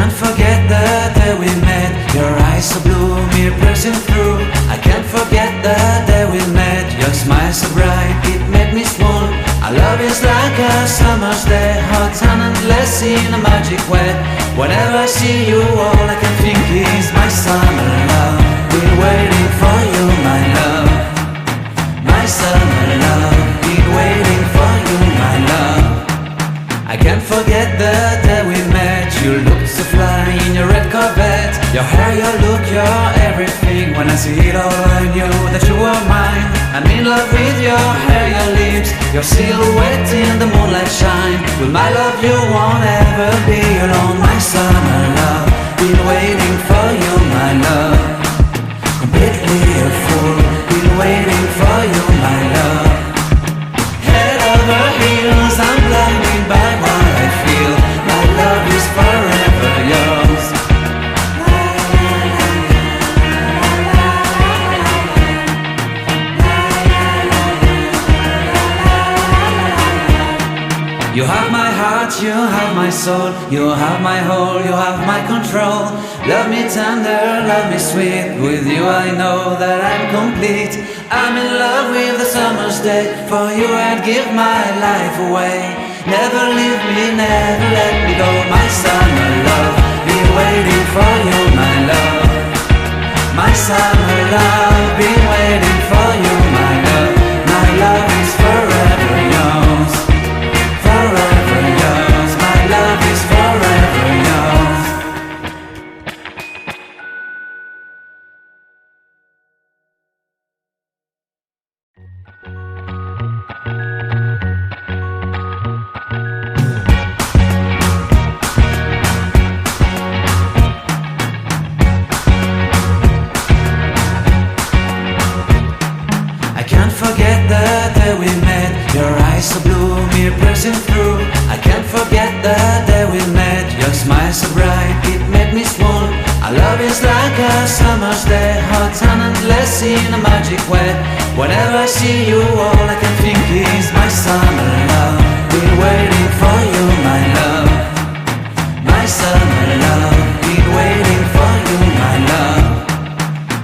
can't forget the day we met. Your eyes so blue, me piercing through. I can't forget the day we met. Your smile so bright, it made me swoon. Our love is like a summer's day, hot and endless in a magic way. Whenever I see you, all I can think is my summer love. Been waiting for you, my love. My summer love. Been waiting for you, my love. I can't forget the day we met. You looked so fly in your red Corvette. Your hair, your look, your everything. When I see it all, I knew that you were mine. I'm in love with your hair, your lips, your silhouette in the moonlight shine. With my love you won't ever be alone. My summer love, been waiting for you, my love. Completely a fool, been waiting for you, my love. Head over heels, I'm blinded by what I feel. My love is forever yours. You have my heart, you have my soul, you have my whole, you have my control. Love me tender, love me sweet. With you I know that I'm complete. I'm in love with the summer's day. For you I'd give my life away. Never leave me, never let me go. My summer love, been waiting for you, my love. My summer love, been waiting for you, my love. My love is forever yours. Forever yours, my love is forever yours. I can't forget the day we met. Your eyes so blue, me piercing through. I can't forget the day we met. Your smile so bright, it made me swoon. Our love is like a summer's day, hot and endless in a magic way. Whenever I see you, all I can think is my summer love. Been waiting for you, my love. My summer love, been waiting for you, my love.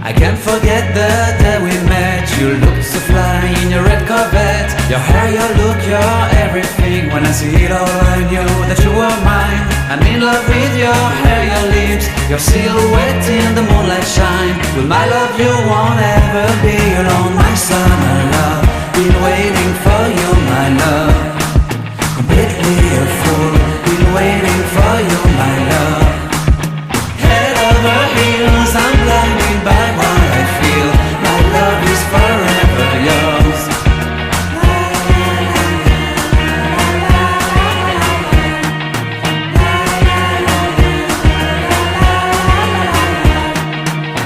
I can't forget the day we met. You looked so fly in your red Corvette. Your hair, your look, your everything. When I see it all, I knew that you were mine. I'm in love with your hair, your lips, your silhouette in the moonlight shine. With my love you won't ever be alone. My summer love, been waiting for you, my love. Completely a fool, been waiting for you, my love. Head over heels, I'm blinded by what I feel. My love is forever yours.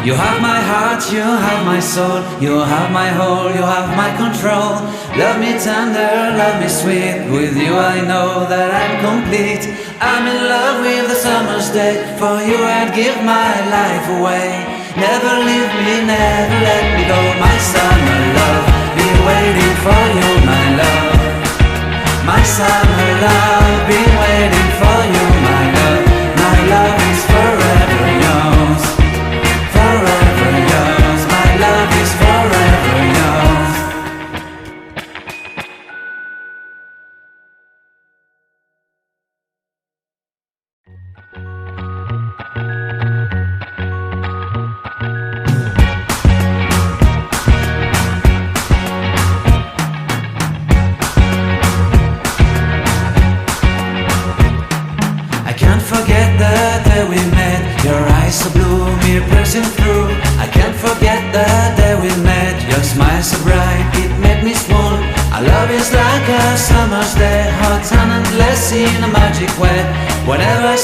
You have my heart, you have my soul, you have my whole, you have my control. Love me tender, love me sweet. With you I know that I'm complete. I'm in love with the summer's day. For you I'd give my life away. Never leave me, never let me go. My summer love, been waiting for you, my love. My summer love, been waiting for you, my love. My love is forever yours. Forever yours, my love is forever yours. I can't forget the day we met. Your eyes so blue, me piercing through. I can't forget the day we met. Your smile so bright, it made me swoon. Our love is like a summer's day, hot and endless in a magic way. Whenever I